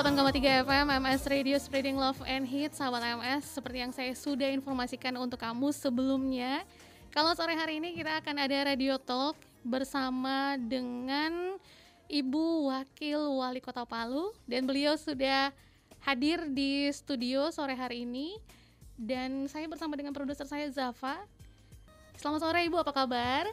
108,3 FM MS Radio Spreading Love and Hits. Sahabat MS, seperti yang saya sudah informasikan untuk kamu sebelumnya, kalau sore hari ini kita akan ada Radio Talk bersama dengan Ibu Wakil Wali Kota Palu, dan beliau sudah hadir di studio sore hari ini, dan saya bersama dengan produser saya Zafa. Selamat sore Ibu, apa kabar?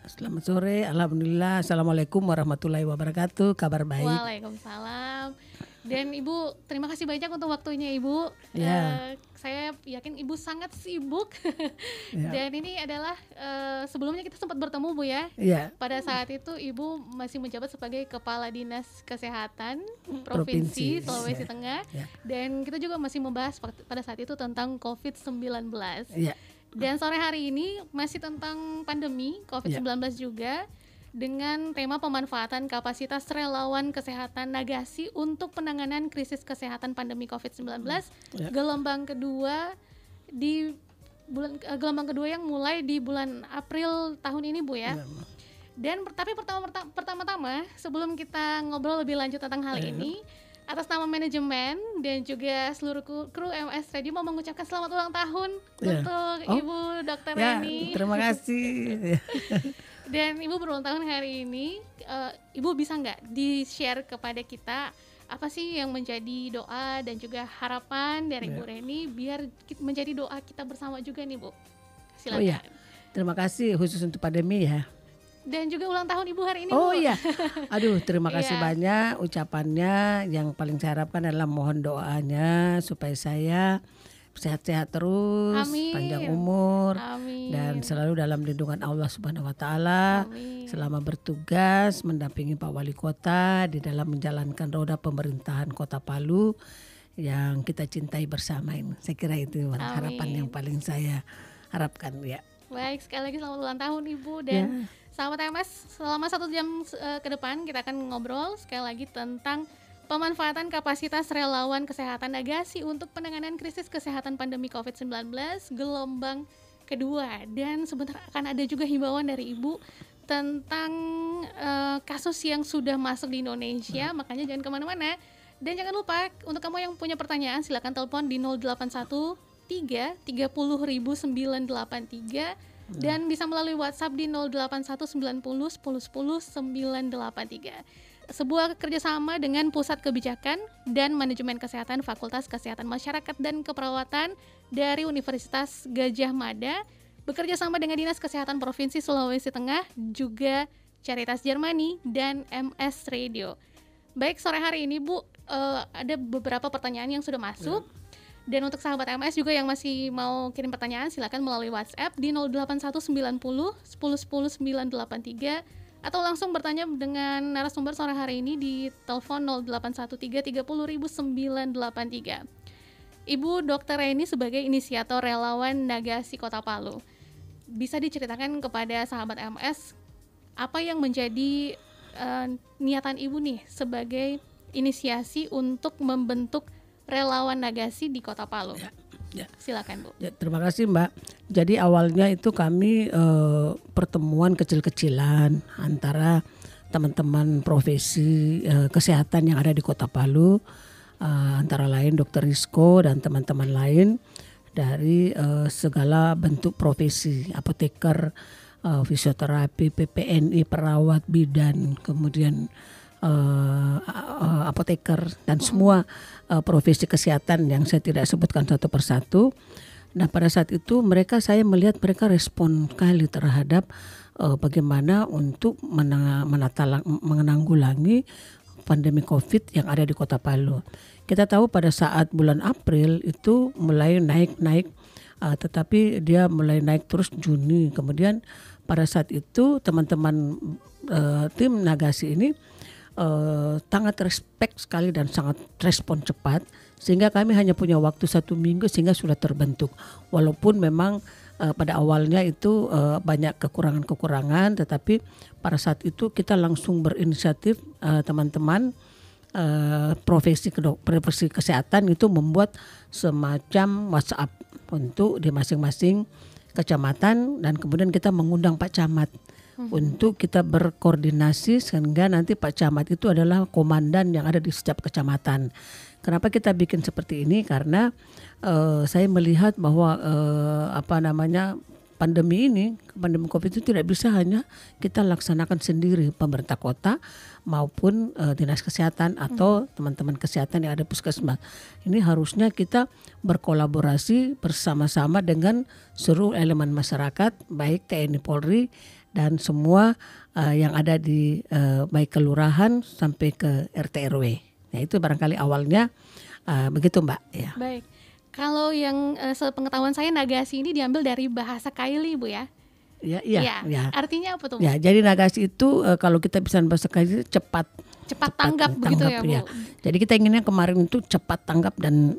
Selamat sore, alhamdulillah. Assalamualaikum warahmatullahi wabarakatuh. Kabar baik. Waalaikumsalam. Dan Ibu, terima kasih banyak untuk waktunya Ibu. Ya. Saya yakin Ibu sangat sibuk. Ya. Dan ini adalah sebelumnya kita sempat bertemu Bu ya. Ya. Pada saat itu Ibu masih menjabat sebagai Kepala Dinas Kesehatan Provinsi Sulawesi Tengah. Ya. Dan kita juga masih membahas pada saat itu tentang COVID-19. Ya. Dan sore hari ini masih tentang pandemi COVID-19 juga, dengan tema pemanfaatan kapasitas relawan kesehatan Nagasi untuk penanganan krisis kesehatan pandemi COVID-19 gelombang kedua gelombang kedua yang mulai di bulan April tahun ini Bu ya. Dan tapi pertama-tama sebelum kita ngobrol lebih lanjut tentang hal ini, atas nama manajemen dan juga seluruh kru MS Radio mau mengucapkan selamat ulang tahun untuk Ibu Dr. Reni. Terima kasih. Dan Ibu berulang tahun hari ini, Ibu bisa nggak di-share kepada kita apa sih yang menjadi doa dan juga harapan dari Ibu Reni biar menjadi doa kita bersama juga nih Bu. Silakan. Terima kasih khusus untuk pandemi ya. Dan juga ulang tahun Ibu hari ini Bu. iya. Aduh, terima kasih banyak ucapannya. Yang paling saya harapkan adalah mohon doanya supaya saya sehat-sehat terus, panjang umur, dan selalu dalam lindungan Allah Subhanahu wa taala selama bertugas mendampingi Pak Wali Kota di dalam menjalankan roda pemerintahan Kota Palu yang kita cintai bersama ini. Saya kira itu harapan yang paling saya harapkan ya. Baik, sekali lagi selamat ulang tahun Ibu, dan sahabat MS, selama 1 jam ke depan kita akan ngobrol sekali lagi tentang pemanfaatan kapasitas relawan kesehatan Nagasi untuk penanganan krisis kesehatan pandemi COVID-19 gelombang kedua. Dan sebentar akan ada juga himbauan dari Ibu tentang kasus yang sudah masuk di Indonesia, makanya jangan kemana-mana. Dan jangan lupa, untuk kamu yang punya pertanyaan silakan telepon di 0813 30.983 dan bisa melalui WhatsApp di 081 90 10 10 983. Sebuah kerjasama dengan Pusat Kebijakan dan Manajemen Kesehatan Fakultas Kesehatan Masyarakat dan Keperawatan dari Universitas Gadjah Mada, bekerja sama dengan Dinas Kesehatan Provinsi Sulawesi Tengah, juga Caritas Germany dan MS Radio. Baik, sore hari ini Bu, ada beberapa pertanyaan yang sudah masuk. Dan untuk sahabat MS juga yang masih mau kirim pertanyaan, silakan melalui WhatsApp di 0819 10 10 983 atau langsung bertanya dengan narasumber sore hari ini di telepon 0813 30.983. Ibu Dr. Reni sebagai inisiator relawan Nagasi Kota Palu, bisa diceritakan kepada sahabat MS apa yang menjadi niatan Ibu nih sebagai inisiasi untuk membentuk relawan Nagasi di Kota Palu. Silakan Bu. Terima kasih Mbak. Jadi awalnya itu kami pertemuan kecil-kecilan antara teman-teman profesi kesehatan yang ada di Kota Palu, antara lain Dr. Rizko dan teman-teman lain dari segala bentuk profesi, apoteker, fisioterapi, PPNI, perawat, bidan, kemudian apoteker dan semua profesi kesehatan yang saya tidak sebutkan satu persatu. Nah pada saat itu saya melihat mereka respon sekali terhadap bagaimana untuk menanggulangi pandemi COVID yang ada di Kota Palu. Kita tahu pada saat bulan April itu mulai naik, tetapi dia mulai naik terus Juni. Kemudian pada saat itu teman-teman tim Nagasi ini sangat respect sekali dan sangat respon cepat, sehingga kami hanya punya waktu 1 minggu sehingga sudah terbentuk. Walaupun memang pada awalnya itu banyak kekurangan-kekurangan, tetapi pada saat itu kita langsung berinisiatif, teman-teman profesi kesehatan itu membuat semacam WhatsApp untuk di masing-masing kecamatan, dan kemudian kita mengundang Pak Camat untuk kita berkoordinasi sehingga nanti Pak Camat itu adalah komandan yang ada di setiap kecamatan. Kenapa kita bikin seperti ini? Karena saya melihat bahwa pandemi COVID itu tidak bisa hanya kita laksanakan sendiri, pemerintah kota maupun dinas kesehatan atau teman-teman kesehatan yang ada puskesmas. Ini harusnya kita berkolaborasi bersama-sama dengan seluruh elemen masyarakat, baik TNI Polri dan semua yang ada di baik kelurahan sampai ke RT RW. Nah itu barangkali awalnya begitu Mbak. Ya. Baik. Kalau yang sepengetahuan saya Nagasi ini diambil dari bahasa Kaili Bu ya? Ya. Artinya apa tuh Bu? Ya, jadi Nagasi itu kalau kita bisa bahasa Kaili cepat tanggap begitu ya Bu? Ya. Jadi kita inginnya kemarin itu cepat tanggap dan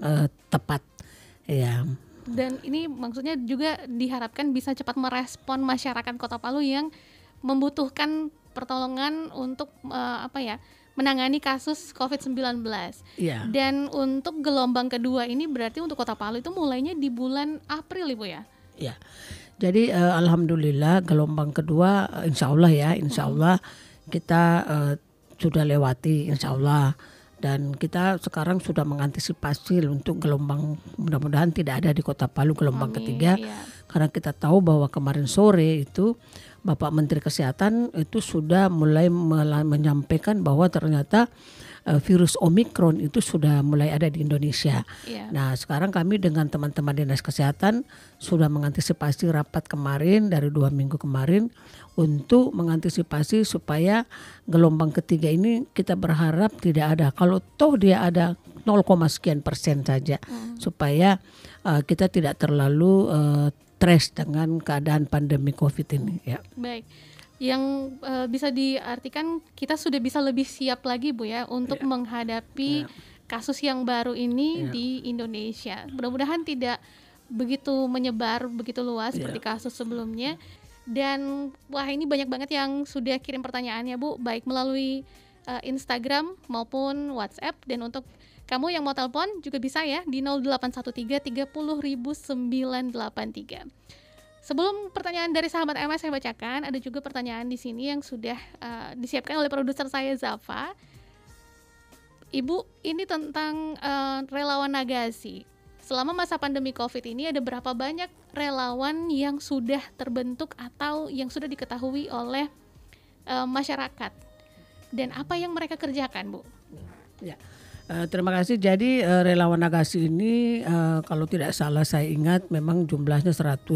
tepat. Ya. Dan ini maksudnya juga diharapkan bisa cepat merespon masyarakat Kota Palu yang membutuhkan pertolongan untuk menangani kasus COVID-19. Ya. Dan untuk gelombang kedua ini berarti untuk Kota Palu itu mulainya di bulan April Ibu ya? Ya. Jadi alhamdulillah gelombang kedua insya Allah kita sudah lewati insya Allah. Dan kita sekarang sudah mengantisipasi untuk gelombang, mudah-mudahan tidak ada di Kota Palu gelombang ketiga. Karena kita tahu bahwa kemarin sore itu Bapak Menteri Kesehatan itu sudah mulai menyampaikan bahwa ternyata virus Omikron itu sudah mulai ada di Indonesia. Nah sekarang kami dengan teman-teman dinas kesehatan sudah mengantisipasi rapat kemarin dari 2 minggu kemarin untuk mengantisipasi supaya gelombang ketiga ini kita berharap tidak ada. Kalau toh dia ada 0, sekian persen saja supaya kita tidak terlalu stres dengan keadaan pandemi COVID ini. Ya. Baik. Yang bisa diartikan kita sudah bisa lebih siap lagi Bu ya untuk menghadapi kasus yang baru ini di Indonesia. Mudah-mudahan tidak begitu menyebar begitu luas seperti kasus sebelumnya. Dan wah ini banyak banget yang sudah kirim pertanyaannya Bu, baik melalui Instagram maupun WhatsApp. Dan untuk kamu yang mau telepon juga bisa ya di 0813 30 983. Sebelum pertanyaan dari sahabat MS saya bacakan, ada juga pertanyaan di sini yang sudah disiapkan oleh produser saya Zafa. Ibu, ini tentang relawan Nagasi. Selama masa pandemi COVID ini ada berapa banyak relawan yang sudah terbentuk atau yang sudah diketahui oleh masyarakat? Dan apa yang mereka kerjakan, Bu? Ya. Terima kasih. Jadi relawan Nagasi ini kalau tidak salah saya ingat memang jumlahnya 100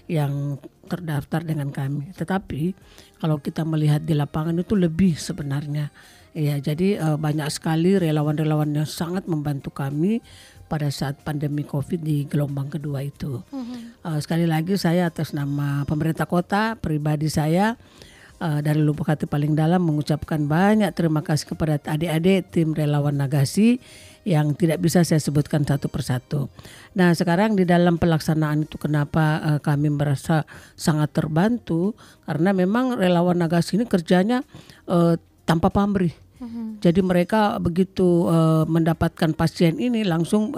yang terdaftar dengan kami. Tetapi kalau kita melihat di lapangan itu lebih sebenarnya. Ya, jadi banyak sekali relawan-relawan yang sangat membantu kami pada saat pandemi COVID di gelombang kedua itu. Sekali lagi saya atas nama pemerintah kota, pribadi saya dari lubuk hati paling dalam mengucapkan banyak terima kasih kepada adik-adik tim relawan Nagasi yang tidak bisa saya sebutkan satu persatu. Nah sekarang di dalam pelaksanaan itu kenapa kami merasa sangat terbantu, karena memang relawan Nagasi ini kerjanya tanpa pamrih. Jadi mereka begitu mendapatkan pasien ini langsung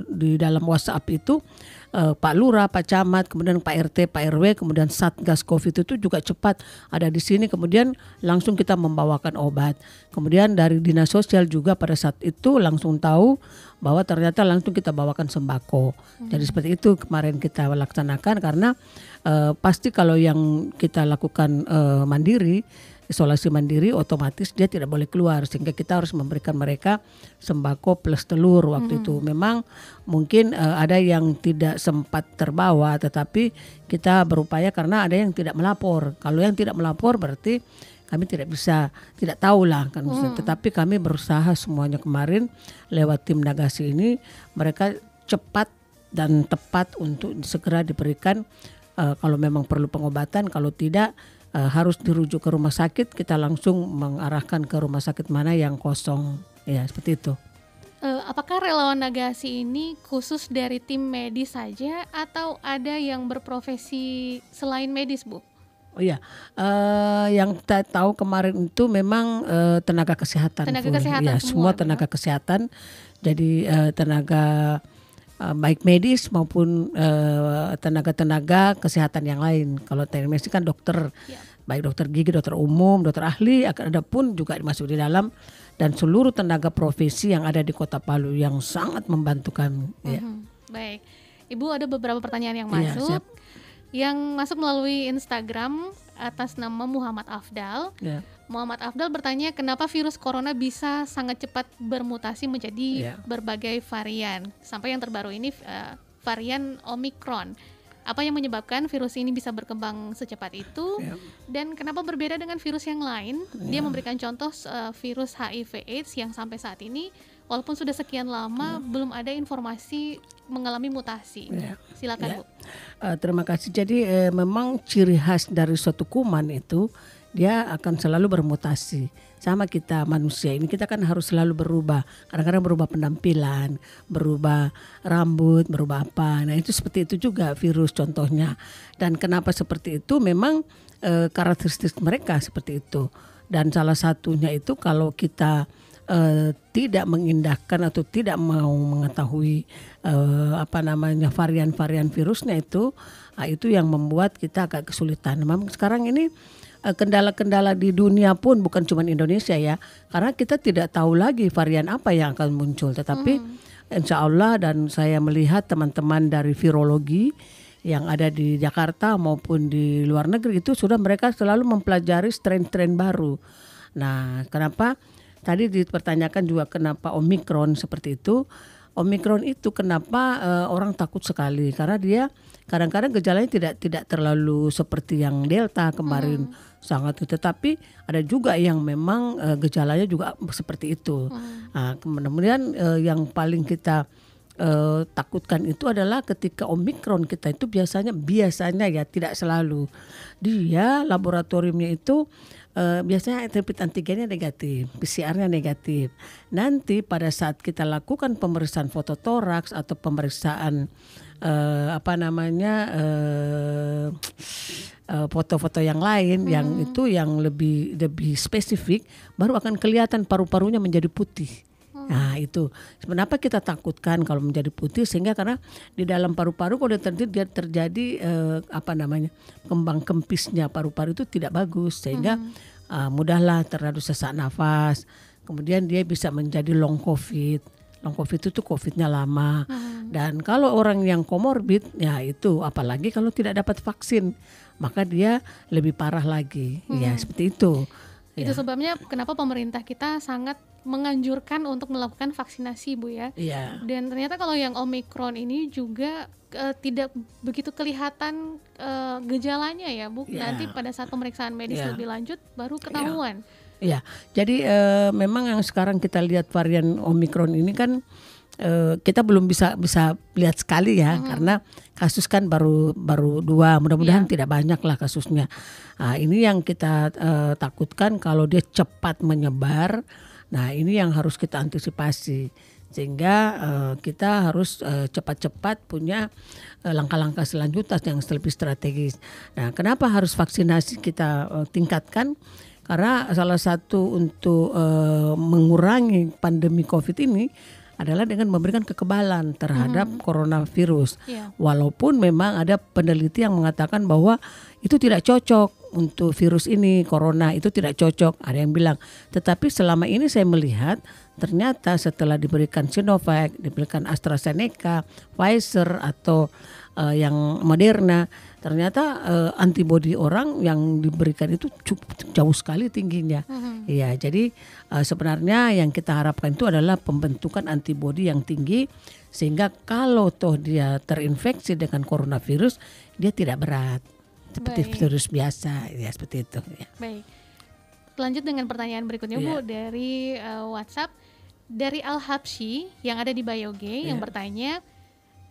di dalam WhatsApp itu Pak Lurah, Pak Camat, kemudian Pak RT, Pak RW, kemudian Satgas COVID itu juga cepat ada di sini. Kemudian langsung kita membawakan obat. Kemudian dari Dinas Sosial juga pada saat itu langsung tahu bahwa ternyata langsung kita bawakan sembako. Jadi seperti itu kemarin kita laksanakan karena pasti kalau yang kita lakukan mandiri, isolasi mandiri, otomatis dia tidak boleh keluar sehingga kita harus memberikan mereka sembako plus telur waktu itu. Memang mungkin ada yang tidak sempat terbawa, tetapi kita berupaya karena ada yang tidak melapor. Kalau yang tidak melapor berarti kami tidak tahu lah kan. Tetapi kami berusaha semuanya kemarin lewat tim Nagasi ini, mereka cepat dan tepat untuk segera diberikan kalau memang perlu pengobatan, kalau tidak harus dirujuk ke rumah sakit, kita langsung mengarahkan ke rumah sakit mana yang kosong. Ya, seperti itu. Apakah relawan Nagasi ini khusus dari tim medis saja atau ada yang berprofesi selain medis, Bu? Oh iya, yang kita tahu kemarin itu memang tenaga kesehatan. Tenaga kesehatan ya, semua tenaga kesehatan. Jadi tenaga baik medis maupun tenaga-tenaga kesehatan yang lain. Kalau teknis kan dokter, baik dokter gigi, dokter umum, dokter ahli, akan ada pun juga masuk di dalam, dan seluruh tenaga profesi yang ada di Kota Palu yang sangat membantu kami. Ya. Baik, Ibu, ada beberapa pertanyaan yang Iya, masuk. siap. Yang masuk melalui Instagram atas nama Muhammad Afdal. Ya. Muhammad Afdal bertanya, kenapa virus corona bisa sangat cepat bermutasi menjadi Ya. berbagai varian, sampai yang terbaru ini varian Omicron. Apa yang menyebabkan virus ini bisa berkembang secepat itu? Ya. Dan kenapa berbeda dengan virus yang lain? Dia memberikan contoh virus HIV/AIDS yang sampai saat ini, walaupun sudah sekian lama, belum ada informasi mengalami mutasi. Ya. Silakan, Ya. Bu. Terima kasih. Jadi memang ciri khas dari suatu kuman itu dia akan selalu bermutasi. Sama kita manusia ini, kita kan harus selalu berubah. Kadang-kadang berubah penampilan, berubah rambut, berubah apa. Nah itu seperti itu juga virus contohnya. Dan kenapa seperti itu? Memang karakteristik mereka seperti itu. Dan salah satunya itu kalau kita tidak mengindahkan atau tidak mau mengetahui varian-varian virusnya itu yang membuat kita agak kesulitan. Memang sekarang ini kendala-kendala di dunia pun bukan cuma Indonesia ya, karena kita tidak tahu lagi varian apa yang akan muncul. Tetapi insya Allah, dan saya melihat teman-teman dari virologi yang ada di Jakarta maupun di luar negeri itu sudah mereka selalu mempelajari strain-strain baru. Nah, kenapa tadi dipertanyakan juga kenapa Omicron seperti itu? Omicron itu kenapa orang takut sekali, karena dia kadang-kadang gejalanya tidak terlalu seperti yang Delta kemarin sangat, tetapi ada juga yang memang gejalanya juga seperti itu. Nah, kemudian yang paling kita takutkan itu adalah ketika Omicron kita itu biasanya ya, tidak selalu, dia laboratoriumnya itu biasanya rapid antigennya negatif, PCR-nya negatif. Nanti pada saat kita lakukan pemeriksaan fototoraks atau pemeriksaan foto-foto yang lain, yang itu yang lebih spesifik, baru akan kelihatan paru-parunya menjadi putih. Nah itu kenapa kita takutkan kalau menjadi putih, sehingga karena di dalam paru-paru kalau terjadi kembang kempisnya paru-paru itu tidak bagus, sehingga mudahlah terjadi sesak nafas. Kemudian dia bisa menjadi long covid. Long covid itu covidnya lama. Dan kalau orang yang komorbid, ya itu apalagi kalau tidak dapat vaksin, maka dia lebih parah lagi. Ya seperti itu. Itu sebabnya kenapa pemerintah kita sangat menganjurkan untuk melakukan vaksinasi, Bu ya. Iya. Dan ternyata kalau yang Omicron ini juga tidak begitu kelihatan gejalanya ya, Bu. Ya. Nanti pada saat pemeriksaan medis lebih lanjut baru ketahuan. Iya. Jadi memang yang sekarang kita lihat varian Omicron ini kan kita belum bisa lihat sekali ya, karena kasus kan baru 2, mudah-mudahan tidak banyak lah kasusnya. Nah, ini yang kita takutkan kalau dia cepat menyebar. Nah ini yang harus kita antisipasi, sehingga kita harus cepat-cepat punya langkah-langkah selanjutnya yang lebih strategis. Nah kenapa harus vaksinasi kita tingkatkan? Karena salah satu untuk mengurangi pandemi COVID ini adalah dengan memberikan kekebalan terhadap coronavirus. Walaupun memang ada peneliti yang mengatakan bahwa itu tidak cocok untuk virus ini, corona itu tidak cocok, ada yang bilang. Tetapi selama ini saya melihat ternyata setelah diberikan Sinovac, diberikan AstraZeneca, Pfizer atau yang Moderna, ternyata antibodi orang yang diberikan itu jauh sekali tingginya. Ya, jadi sebenarnya yang kita harapkan itu adalah pembentukan antibodi yang tinggi, sehingga kalau toh dia terinfeksi dengan coronavirus, dia tidak berat seperti virus biasa, ya seperti itu. Ya. Baik. Lanjut dengan pertanyaan berikutnya, Bu, dari WhatsApp dari Al-Habsyi yang ada di Bayoge yang bertanya.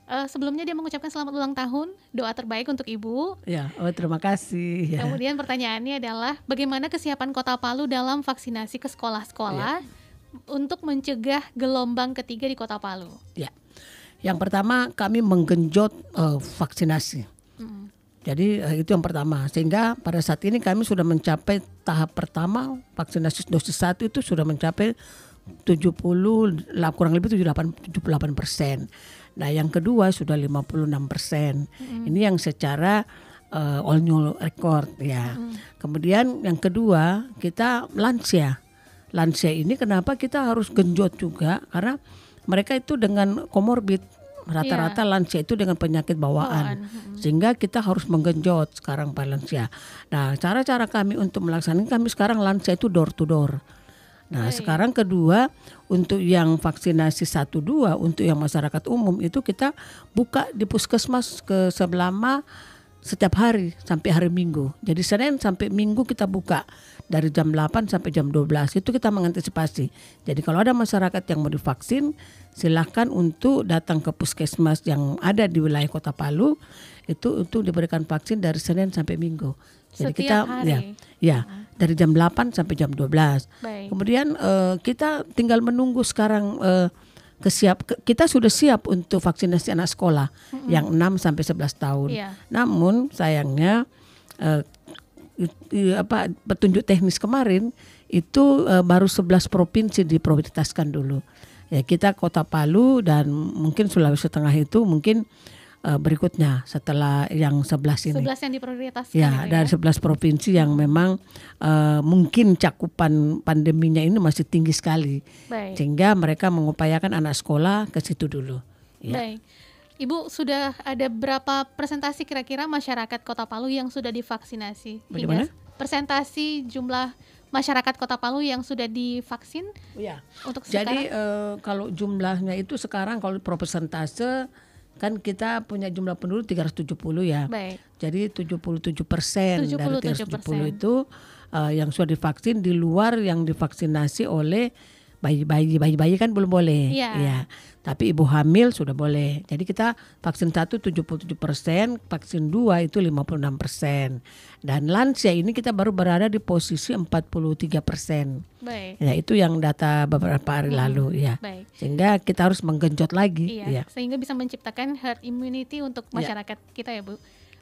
Sebelumnya dia mengucapkan selamat ulang tahun, doa terbaik untuk Ibu. Ya, terima kasih. Ya. Kemudian pertanyaannya adalah bagaimana kesiapan Kota Palu dalam vaksinasi ke sekolah-sekolah untuk mencegah gelombang ketiga di Kota Palu? Ya, yang pertama kami menggenjot vaksinasi. Jadi itu yang pertama, sehingga pada saat ini kami sudah mencapai tahap pertama vaksinasi dosis 1 itu sudah mencapai 78%. Nah yang kedua sudah 56%. Ini yang secara all new record ya. Kemudian yang kedua kita lansia. Lansia ini kenapa kita harus genjot juga karena mereka itu dengan komorbid. Rata-rata lansia itu dengan penyakit bawaan. Sehingga kita harus menggenjot sekarang para lansia. Nah, cara-cara kami untuk melaksanakan, kami sekarang lansia itu door to door. Nah, sekarang kedua untuk yang vaksinasi 1-2 untuk yang masyarakat umum itu kita buka di puskesmas selama setiap hari sampai hari Minggu. Jadi Senin sampai Minggu kita buka dari jam 8 sampai jam 12 itu kita mengantisipasi. Jadi kalau ada masyarakat yang mau divaksin silahkan untuk datang ke puskesmas yang ada di wilayah Kota Palu itu untuk diberikan vaksin dari Senin sampai Minggu. Jadi setiap kita hari. ya dari jam 8 sampai jam 12. Baik. Kemudian kita tinggal menunggu sekarang kita sudah siap untuk vaksinasi anak sekolah yang 6 sampai 11 tahun. Iya. Namun sayangnya petunjuk teknis kemarin itu baru 11 provinsi diprioritaskan dulu. Ya kita Kota Palu dan mungkin Sulawesi Tengah itu mungkin berikutnya setelah yang 11 ini. 11 yang diprioritaskan. Ya, dari 11 provinsi yang memang mungkin cakupan pandeminya ini masih tinggi sekali. Baik. Sehingga mereka mengupayakan anak sekolah ke situ dulu. Ya. Baik. Ibu, sudah ada berapa persentase kira-kira masyarakat Kota Palu yang sudah divaksinasi? Bagaimana? Persentase jumlah masyarakat Kota Palu yang sudah divaksin Ya. untuk Jadi sekarang? kalau jumlahnya itu sekarang kalau persentase kan kita punya jumlah penduduk 370 ya. Baik. Jadi 77% dari 370 77%. itu yang sudah divaksin di luar yang divaksinasi oleh bayi kan belum boleh. Iya. Ya. Tapi ibu hamil sudah boleh. Jadi kita vaksin 1 77%, vaksin 2 itu 56%. Dan lansia ini kita baru berada di posisi 43%. Baik. Ya, itu yang data beberapa hari lalu ya. Baik. Sehingga kita harus menggenjot lagi. Iya, Ya. sehingga bisa menciptakan herd immunity untuk masyarakat kita ya Bu.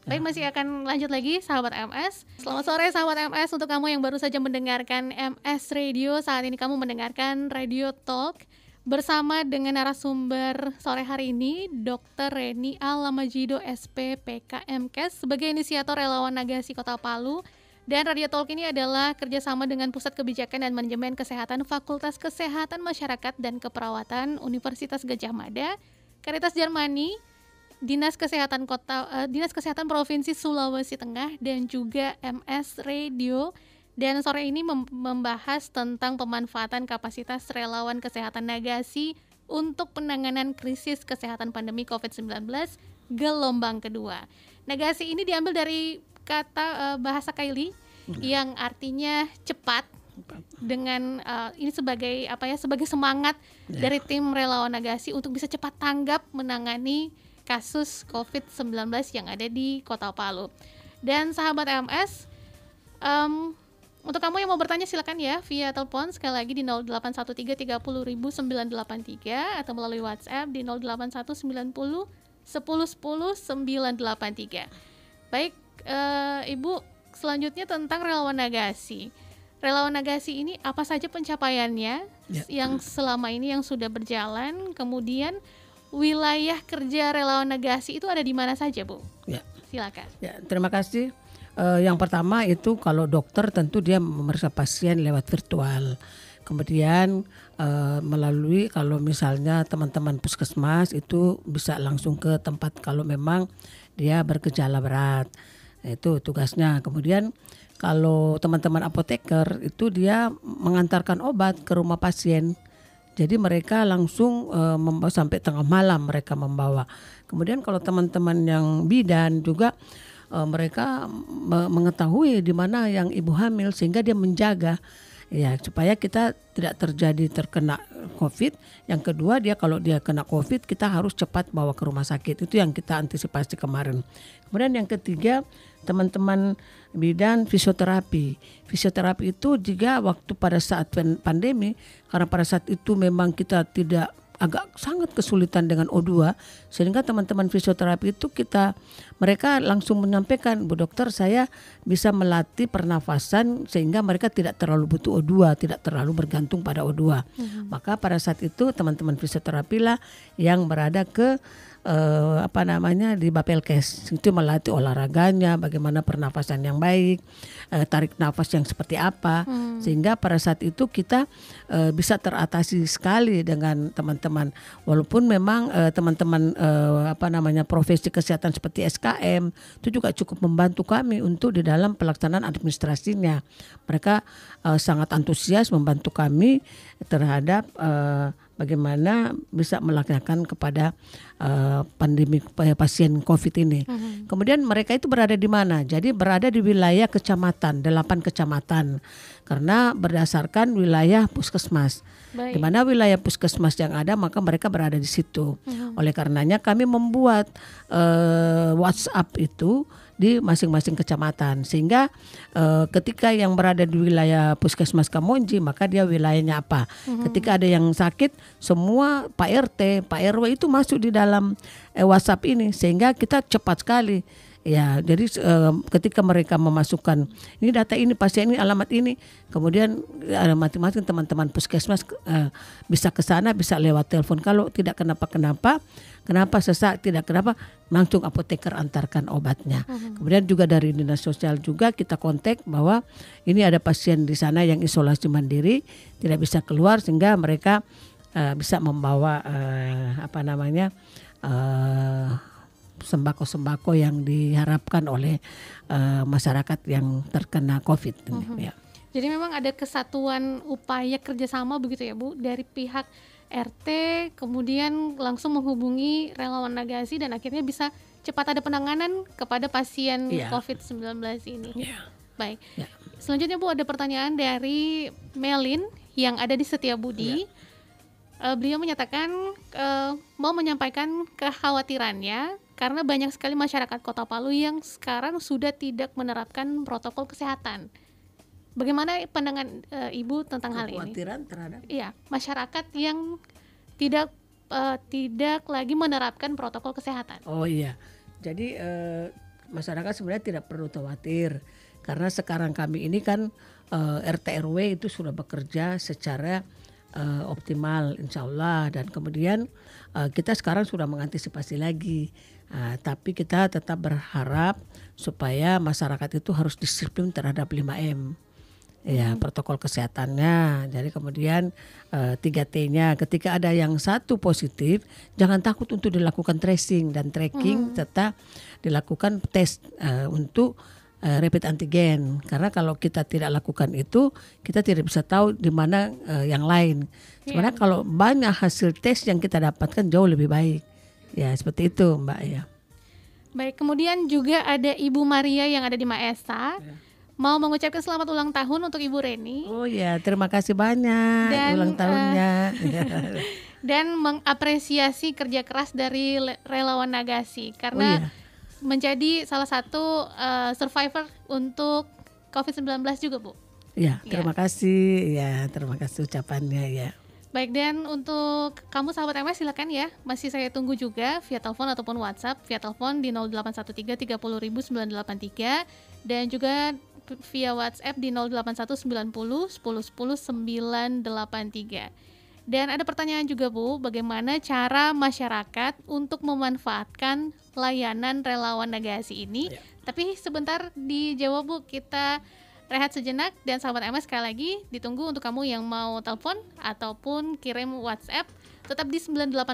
Baik, masih akan lanjut lagi sahabat MS. Selamat sore sahabat MS, untuk kamu yang baru saja mendengarkan MS Radio. Saat ini kamu mendengarkan Radio Talk bersama dengan narasumber sore hari ini Dr. Reni Alamajido SP PKMKes sebagai inisiator relawan Nagasi Kota Palu. Dan Radio Talk ini adalah kerjasama dengan Pusat Kebijakan dan Manajemen Kesehatan Fakultas Kesehatan Masyarakat dan Keperawatan Universitas Gadjah Mada, Caritas Germany, Dinas Kesehatan Provinsi Sulawesi Tengah, dan juga MS Radio. Dan sore ini membahas tentang pemanfaatan kapasitas relawan kesehatan Nagasi untuk penanganan krisis kesehatan pandemi COVID-19 gelombang kedua. Nagasi ini diambil dari kata bahasa Kaili yang artinya cepat, dengan ini sebagai sebagai semangat dari tim relawan Nagasi untuk bisa cepat tanggap menangani kasus COVID-19 yang ada di Kota Palu. Dan sahabat MS, untuk kamu yang mau bertanya silakan ya via telepon sekali lagi di 0813 30.983 atau melalui WhatsApp di 081901010983. Baik, Ibu, selanjutnya tentang relawan Nagasi. Relawan Nagasi ini apa saja pencapaiannya yang selama ini yang sudah berjalan, kemudian wilayah kerja relawan Nagasi itu ada di mana saja, Bu? Ya. Silakan. Ya, terima kasih. Yang pertama itu kalau dokter tentu dia memeriksa pasien lewat virtual. Kemudian melalui kalau misalnya teman-teman puskesmas itu bisa langsung ke tempat kalau memang dia bergejala berat. Itu tugasnya. Kemudian kalau teman-teman apoteker itu dia mengantarkan obat ke rumah pasien. Jadi mereka langsung membawa sampai tengah malam mereka membawa. Kemudian kalau teman-teman yang bidan juga mereka mengetahui di mana yang ibu hamil sehingga dia menjaga ya supaya kita tidak terkena COVID. Yang kedua dia kalau dia kena COVID kita harus cepat bawa ke rumah sakit. Itu yang kita antisipasi kemarin. Kemudian yang ketiga teman-teman bidan fisioterapi. Fisioterapi itu juga waktu pada saat pandemi karena pada saat itu memang kita tidak agak sangat kesulitan dengan O2 sehingga teman-teman fisioterapi itu mereka langsung menyampaikan, Bu dokter saya bisa melatih pernafasan sehingga mereka tidak terlalu butuh O2, tidak terlalu bergantung pada O2. Maka pada saat itu teman-teman fisioterapi lah yang berada ke di Bapelkes itu melatih olahraganya, bagaimana pernafasan yang baik, tarik nafas yang seperti apa, sehingga pada saat itu kita bisa teratasi sekali dengan teman-teman. Walaupun memang teman-teman profesi kesehatan seperti SKM itu juga cukup membantu kami untuk di dalam pelaksanaan administrasinya. Mereka sangat antusias membantu kami terhadap bagaimana bisa melaksanakan kepada pandemi pasien COVID ini. Kemudian mereka itu berada di mana? Jadi berada di wilayah kecamatan, 8 kecamatan. Karena berdasarkan wilayah puskesmas. Di mana wilayah puskesmas yang ada, maka mereka berada di situ. Oleh karenanya kami membuat WhatsApp itu di masing-masing kecamatan, sehingga ketika yang berada di wilayah puskesmas Kamonji, maka dia wilayahnya apa. Ketika ada yang sakit, semua Pak RT, Pak RW itu masuk di dalam WhatsApp ini, sehingga kita cepat sekali. Ya, jadi ketika mereka memasukkan ini data ini, pasien ini, alamat ini, kemudian masing-masing teman-teman puskesmas bisa ke sana, bisa lewat telepon. Kalau tidak kenapa sesak, tidak kenapa, langsung apoteker antarkan obatnya. Kemudian juga dari dinas sosial juga kita kontak bahwa ini ada pasien di sana yang isolasi mandiri, tidak bisa keluar, sehingga mereka bisa membawa sembako-sembako yang diharapkan oleh masyarakat yang terkena COVID. Ya. Jadi memang ada kesatuan upaya kerjasama begitu ya Bu, dari pihak RT kemudian langsung menghubungi relawan Nagasi dan akhirnya bisa cepat ada penanganan kepada pasien COVID-19 ini. Baik. Selanjutnya Bu, ada pertanyaan dari Melin yang ada di Setiabudi. Beliau menyatakan mau menyampaikan kekhawatirannya karena banyak sekali masyarakat Kota Palu yang sekarang sudah tidak menerapkan protokol kesehatan. Bagaimana pandangan Ibu tentang hal ini? Kekhawatiran terhadap masyarakat yang tidak lagi menerapkan protokol kesehatan. Oh iya, jadi masyarakat sebenarnya tidak perlu khawatir karena sekarang kami ini kan RT RW itu sudah bekerja secara optimal insya Allah, dan kemudian kita sekarang sudah mengantisipasi lagi. Tapi kita tetap berharap supaya masyarakat itu harus disiplin terhadap 5M. Ya, protokol kesehatannya. Jadi kemudian 3T-nya, ketika ada yang satu positif, jangan takut untuk dilakukan tracing dan tracking, serta dilakukan tes untuk rapid antigen. Karena kalau kita tidak lakukan itu, kita tidak bisa tahu di mana yang lain. Sebenarnya kalau banyak hasil tes yang kita dapatkan jauh lebih baik. Ya, seperti itu Mbak ya. Baik, kemudian juga ada Ibu Maria yang ada di Maesa. Mau mengucapkan selamat ulang tahun untuk Ibu Reni. Oh ya, terima kasih banyak ulang tahunnya. Dan mengapresiasi kerja keras dari relawan Nagasi karena menjadi salah satu survivor untuk COVID-19 juga Bu. Ya, terima kasih. Ya, terima kasih ucapannya ya. Baik, dan untuk kamu sahabat MS silakan ya, masih saya tunggu juga via telepon ataupun WhatsApp. Via telepon di 0813 30.983 dan juga via WhatsApp di 081901010983. Dan ada pertanyaan juga Bu, bagaimana cara masyarakat untuk memanfaatkan layanan relawan Nagasi ini? Tapi sebentar dijawab Bu, kita rehat sejenak, dan sahabat MS sekali lagi ditunggu untuk kamu yang mau telepon ataupun kirim WhatsApp tetap di 98,3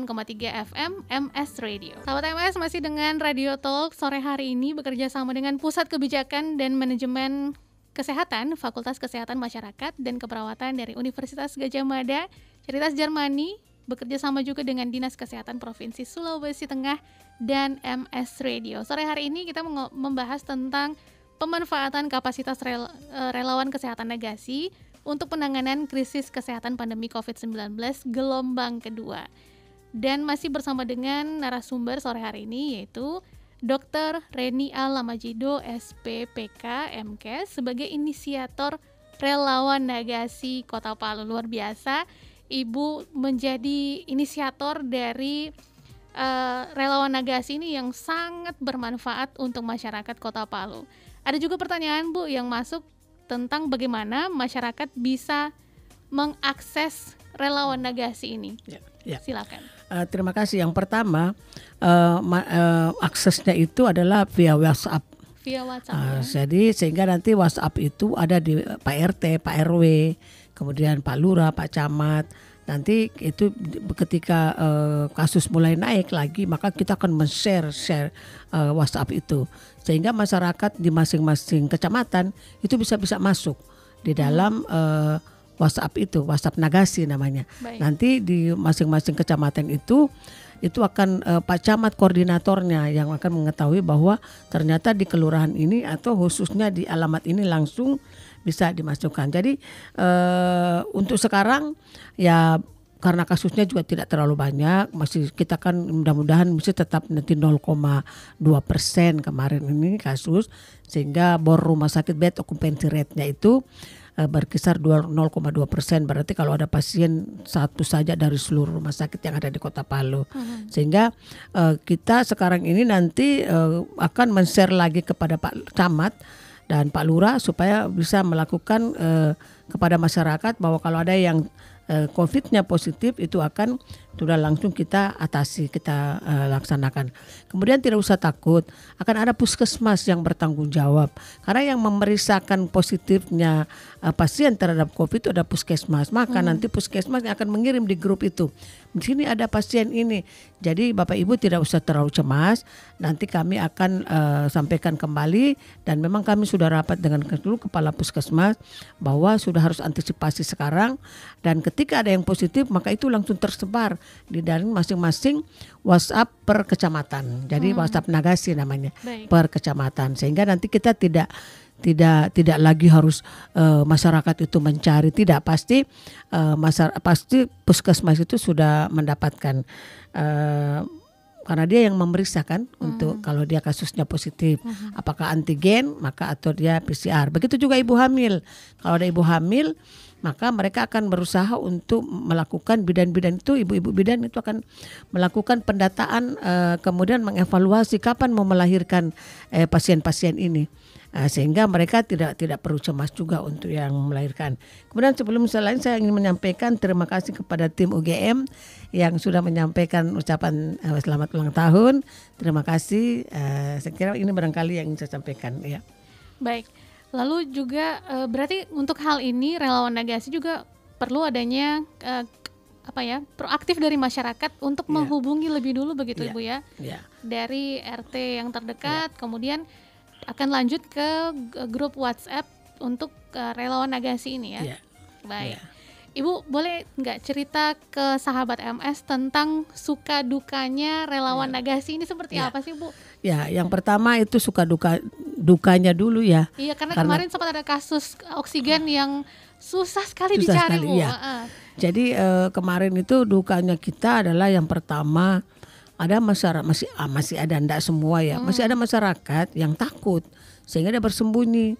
FM MS Radio. Sahabat MS masih dengan Radio Talk sore hari ini bekerja sama dengan Pusat Kebijakan dan Manajemen Kesehatan Fakultas Kesehatan Masyarakat dan Keperawatan dari Universitas Gadjah Mada, Caritas Germany, bekerja sama juga dengan Dinas Kesehatan Provinsi Sulawesi Tengah dan MS Radio. Sore hari ini kita membahas tentang pemanfaatan kapasitas relawan kesehatan Nagasi untuk penanganan krisis kesehatan pandemi COVID-19 gelombang kedua. Dan masih bersama dengan narasumber sore hari ini yaitu Dr. Reni Alamajido SPPK MKes sebagai inisiator relawan Nagasi Kota Palu. Luar biasa, Ibu menjadi inisiator dari relawan Nagasi ini yang sangat bermanfaat untuk masyarakat Kota Palu. Ada juga pertanyaan Bu yang masuk tentang bagaimana masyarakat bisa mengakses relawan Nagasi ini. Ya. Silakan. Terima kasih. Yang pertama aksesnya itu adalah via WhatsApp. Via WhatsApp. Jadi sehingga nanti WhatsApp itu ada di Pak RT, Pak RW, kemudian Pak Lurah, Pak Camat. Nanti itu ketika kasus mulai naik lagi, maka kita akan men-share WhatsApp itu, sehingga masyarakat di masing-masing kecamatan itu bisa masuk di dalam WhatsApp itu, WhatsApp Nagasi namanya. Baik. Nanti di masing-masing kecamatan itu akan Pak Camat koordinatornya yang akan mengetahui bahwa ternyata di kelurahan ini atau khususnya di alamat ini langsung bisa dimasukkan. Jadi untuk sekarang ya karena kasusnya juga tidak terlalu banyak, masih kita kan mudah-mudahan masih tetap nanti 0,2% kemarin ini kasus, sehingga bor rumah sakit bed occupancy rate-nya itu berkisar 0,2%. Berarti kalau ada pasien satu saja dari seluruh rumah sakit yang ada di Kota Palu. Sehingga kita sekarang ini nanti akan men-share lagi kepada Pak Camat dan Pak Lurah supaya bisa melakukan kepada masyarakat bahwa kalau ada yang COVID-nya positif itu akan sudah langsung kita atasi, kita laksanakan. Kemudian tidak usah takut, akan ada puskesmas yang bertanggung jawab. Karena yang memeriksakan positifnya pasien terhadap COVID itu ada puskesmas. Maka nanti puskesmas yang akan mengirim di grup itu. Di sini ada pasien ini. Jadi Bapak Ibu tidak usah terlalu cemas. Nanti kami akan sampaikan kembali, dan memang kami sudah rapat dengan seluruh kepala puskesmas bahwa sudah harus antisipasi sekarang, dan ketika ada yang positif maka itu langsung tersebar di dalam masing-masing WhatsApp per kecamatan. Jadi WhatsApp Nagasi namanya. Baik. Per kecamatan, sehingga nanti kita tidak lagi harus masyarakat itu mencari, tidak, pasti pasti puskesmas itu sudah mendapatkan karena dia yang memeriksakan untuk kalau dia kasusnya positif, apakah antigen maka atau dia PCR. Begitu juga ibu hamil. Kalau ada ibu hamil maka mereka akan berusaha untuk melakukan bidan-bidan itu, ibu-ibu bidan itu akan melakukan pendataan, kemudian mengevaluasi kapan mau melahirkan pasien-pasien ini. Sehingga mereka tidak perlu cemas juga untuk yang melahirkan. Kemudian sebelum lain saya ingin menyampaikan terima kasih kepada tim UGM yang sudah menyampaikan ucapan selamat ulang tahun. Terima kasih. Saya kira ini barangkali yang ingin saya sampaikan. Ya. Baik. Lalu juga berarti untuk hal ini relawan Nagasi juga perlu adanya proaktif dari masyarakat untuk menghubungi lebih dulu begitu Ibu ya. Dari RT yang terdekat, kemudian akan lanjut ke grup WhatsApp untuk relawan Nagasi ini ya. Baik. Ibu boleh nggak cerita ke sahabat MS tentang suka dukanya relawan Nagasi ini seperti apa sih Bu? Ya, yang pertama itu suka dukanya dulu ya. Iya, karena kemarin sempat ada kasus oksigen yang susah sekali dicari Bu. Ya. Jadi kemarin itu dukanya kita adalah yang pertama ada masyarakat masih ada, enggak semua ya, masih ada masyarakat yang takut sehingga dia bersembunyi.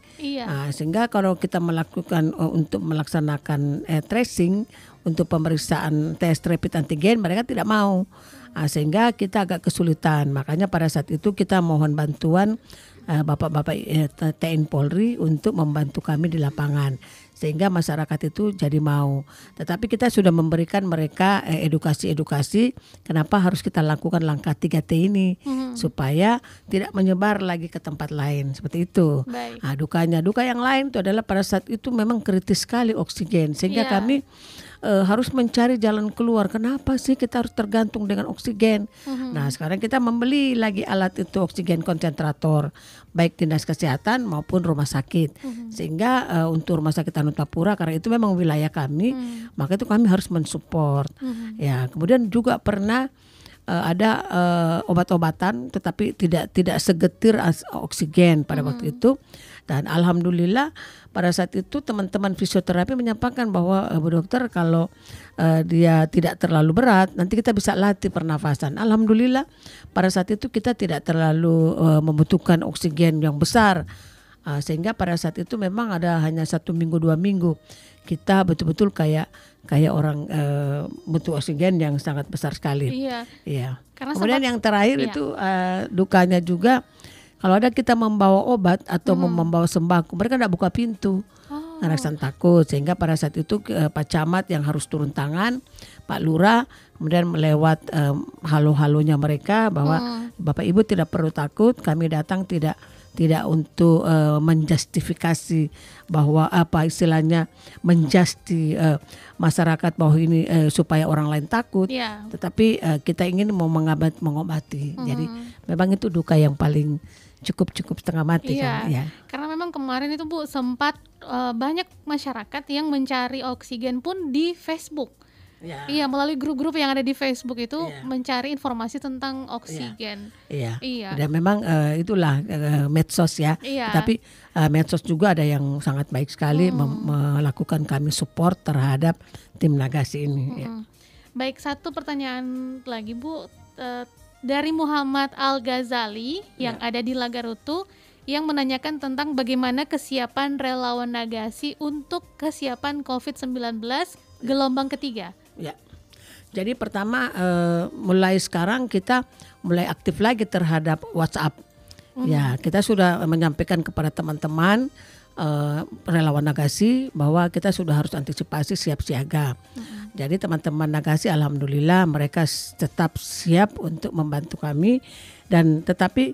Sehingga kalau kita melakukan untuk melaksanakan tracing untuk pemeriksaan tes rapid antigen, mereka tidak mau. Sehingga kita agak kesulitan. Makanya pada saat itu kita mohon bantuan Bapak-bapak TNI Polri untuk membantu kami di lapangan, sehingga masyarakat itu jadi mau. Tetapi kita sudah memberikan mereka edukasi kenapa harus kita lakukan langkah 3T ini supaya tidak menyebar lagi ke tempat lain seperti itu. Duka yang lain itu adalah pada saat itu memang kritis sekali oksigen, sehingga kami harus mencari jalan keluar. Kenapa sih kita harus tergantung dengan oksigen? Nah, sekarang kita membeli lagi alat itu, oksigen konsentrator, baik dinas kesehatan maupun rumah sakit. Sehingga untuk rumah sakit Anutapura, karena itu memang wilayah kami, maka itu kami harus mensupport. Ya, kemudian juga pernah ada obat-obatan, tetapi tidak segetir oksigen pada waktu itu. Dan alhamdulillah pada saat itu teman-teman fisioterapi menyampaikan bahwa Bu Dokter, kalau dia tidak terlalu berat nanti kita bisa latih pernafasan. Alhamdulillah pada saat itu kita tidak terlalu membutuhkan oksigen yang besar, sehingga pada saat itu memang ada hanya 1 minggu 2 minggu kita betul-betul kayak orang butuh oksigen yang sangat besar sekali. Iya. Kemudian yang terakhir itu dukanya juga, kalau ada kita membawa obat atau membawa sembako, mereka tidak buka pintu. ngerasa takut, sehingga pada saat itu Pak Camat yang harus turun tangan, Pak Lurah kemudian melewat halo-halonya mereka bahwa Bapak Ibu tidak perlu takut, kami datang tidak untuk menjustifikasi bahwa apa istilahnya menjusti masyarakat bahwa ini supaya orang lain takut, tetapi kita ingin mau mengobati. Jadi memang itu duka yang paling cukup setengah mati kan ya. Karena memang kemarin itu Bu sempat banyak masyarakat yang mencari oksigen pun di Facebook. Iya, melalui grup-grup yang ada di Facebook itu mencari informasi tentang oksigen. Iya. Dan memang itulah medsos ya. Tapi medsos juga ada yang sangat baik sekali melakukan kami support terhadap tim Nagasi ini. Baik, satu pertanyaan lagi Bu, dari Muhammad Al-Ghazali yang ada di Lagarutu yang menanyakan tentang bagaimana kesiapan relawan Nagasi untuk kesiapan COVID-19 gelombang ketiga. Ya, jadi pertama mulai sekarang kita mulai aktif lagi terhadap WhatsApp. Ya, kita sudah menyampaikan kepada teman-teman relawan Nagasi bahwa kita sudah harus antisipasi siap siaga. Jadi teman-teman Nagasi alhamdulillah mereka tetap siap untuk membantu kami, dan tetapi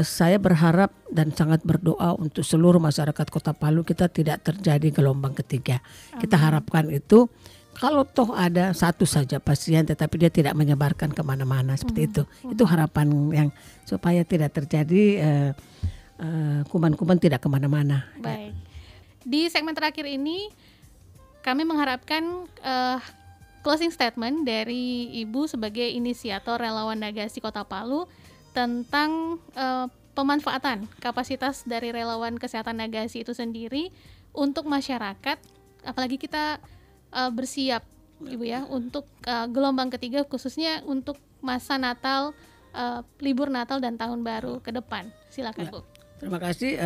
saya berharap dan sangat berdoa untuk seluruh masyarakat Kota Palu kita tidak terjadi gelombang ketiga. Kita harapkan itu kalau toh ada satu saja pasien tetapi dia tidak menyebarkan kemana-mana seperti itu. Itu harapan yang supaya tidak terjadi kuman-kuman tidak kemana-mana. Baik. Di segmen terakhir ini kami mengharapkan closing statement dari Ibu sebagai inisiator relawan Nagasi Kota Palu tentang pemanfaatan kapasitas dari relawan kesehatan Nagasi itu sendiri untuk masyarakat, apalagi kita bersiap Ibu ya untuk gelombang ketiga, khususnya untuk masa Natal, libur Natal dan Tahun Baru ke depan. Silakan Bu. Terima kasih.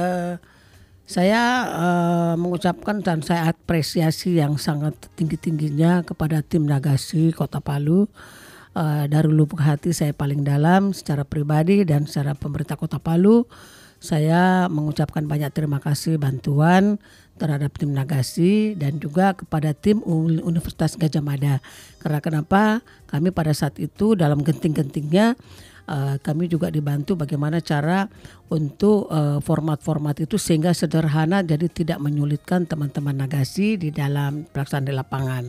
Saya mengucapkan dan saya apresiasi yang sangat tinggi-tingginya kepada tim Nagasi Kota Palu. Dari lubuk hati saya paling dalam secara pribadi dan secara pemerintah Kota Palu, saya mengucapkan banyak terima kasih bantuan terhadap tim Nagasi dan juga kepada tim Universitas Gadjah Mada. Karena kenapa? Kami pada saat itu dalam genting-gentingnya kami juga dibantu bagaimana cara untuk format-format itu sehingga sederhana, jadi tidak menyulitkan teman-teman Nagasi di dalam pelaksanaan di lapangan.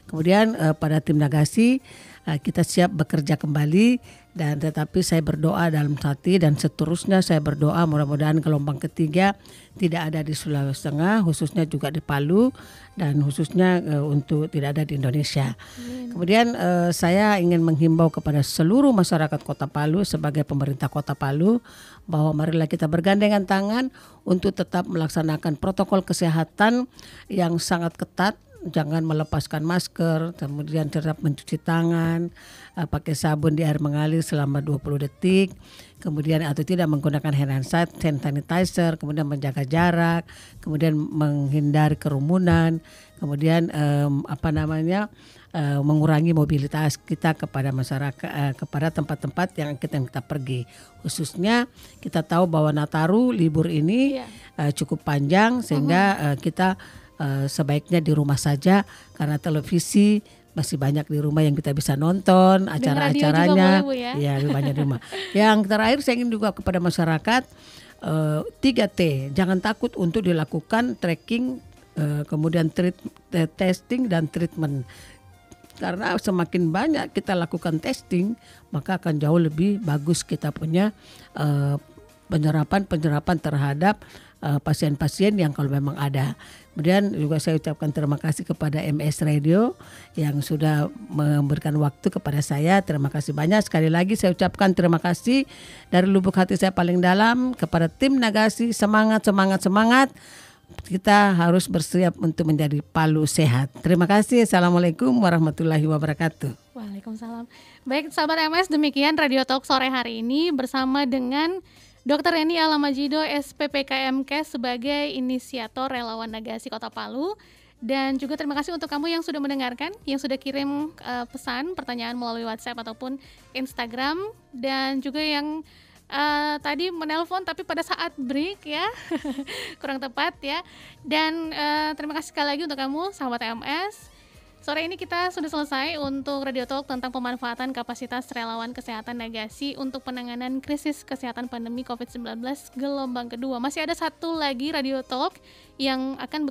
Kemudian pada tim Nagasi kita siap bekerja kembali, dan tetapi saya berdoa dalam hati dan seterusnya saya berdoa mudah-mudahan gelombang ketiga tidak ada di Sulawesi Tengah, khususnya juga di Palu, dan khususnya untuk tidak ada di Indonesia. Kemudian saya ingin menghimbau kepada seluruh masyarakat Kota Palu sebagai pemerintah Kota Palu bahwa marilah kita bergandengan tangan untuk tetap melaksanakan protokol kesehatan yang sangat ketat. Jangan melepaskan masker, kemudian tetap mencuci tangan, pakai sabun di air mengalir selama 20 detik, kemudian atau tidak menggunakan hand sanitizer, kemudian menjaga jarak, kemudian menghindari kerumunan, kemudian mengurangi mobilitas kita kepada masyarakat, kepada tempat-tempat yang kita pergi. Khususnya kita tahu bahwa Nataru libur ini cukup panjang sehingga kita sebaiknya di rumah saja karena televisi masih banyak di rumah yang kita bisa nonton acara-acaranya. Ya, banyak di rumah. Yang terakhir saya ingin juga kepada masyarakat 3T, jangan takut untuk dilakukan tracking, kemudian testing dan treatment. Karena semakin banyak kita lakukan testing, maka akan jauh lebih bagus kita punya penyerapan terhadap pasien-pasien yang kalau memang ada. Kemudian juga saya ucapkan terima kasih kepada MS Radio yang sudah memberikan waktu kepada saya. Terima kasih banyak. Sekali lagi saya ucapkan terima kasih dari lubuk hati saya paling dalam kepada tim Nagasi. Semangat. Kita harus bersiap untuk menjadi Palu sehat. Terima kasih. Assalamualaikum warahmatullahi wabarakatuh. Waalaikumsalam. Baik sahabat MS, demikian Radio Talk sore hari ini bersama dengan Dr. Eni Alamajido SPPKMK sebagai inisiator relawan Nagasi Kota Palu. Dan juga terima kasih untuk kamu yang sudah mendengarkan, yang sudah kirim pesan, pertanyaan melalui WhatsApp ataupun Instagram, dan juga yang tadi menelpon tapi pada saat break ya. Kurang tepat ya. Dan terima kasih sekali lagi untuk kamu sahabat AMS. Sore ini kita sudah selesai untuk Radio Talk tentang pemanfaatan kapasitas relawan kesehatan Negasi untuk penanganan krisis kesehatan pandemi COVID-19 gelombang kedua. Masih ada satu lagi Radio Talk yang akan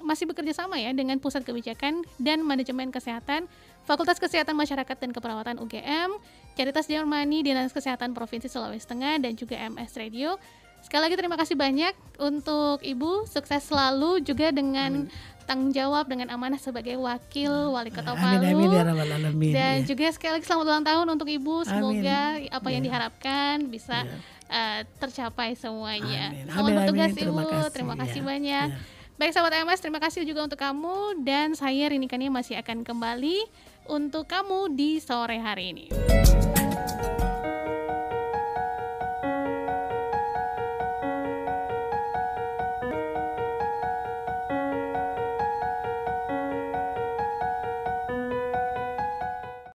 masih bekerja sama ya dengan Pusat Kebijakan dan Manajemen Kesehatan Fakultas Kesehatan Masyarakat dan Keperawatan UGM, Caritas Germany, Dinas Kesehatan Provinsi Sulawesi Tengah, dan juga MS Radio. Sekali lagi terima kasih banyak untuk Ibu, sukses selalu juga dengan tanggung jawab dengan amanah sebagai wakil wali kota Palu. Amin ya rabbal alamin. Dan juga sekali lagi selamat ulang tahun untuk Ibu. Semoga apa yang diharapkan bisa tercapai semuanya. Selamat bertugas Ibu. Terima kasih banyak. Baik sahabat AMS, terima kasih juga untuk kamu, dan saya Rini Kania masih akan kembali untuk kamu di sore hari ini.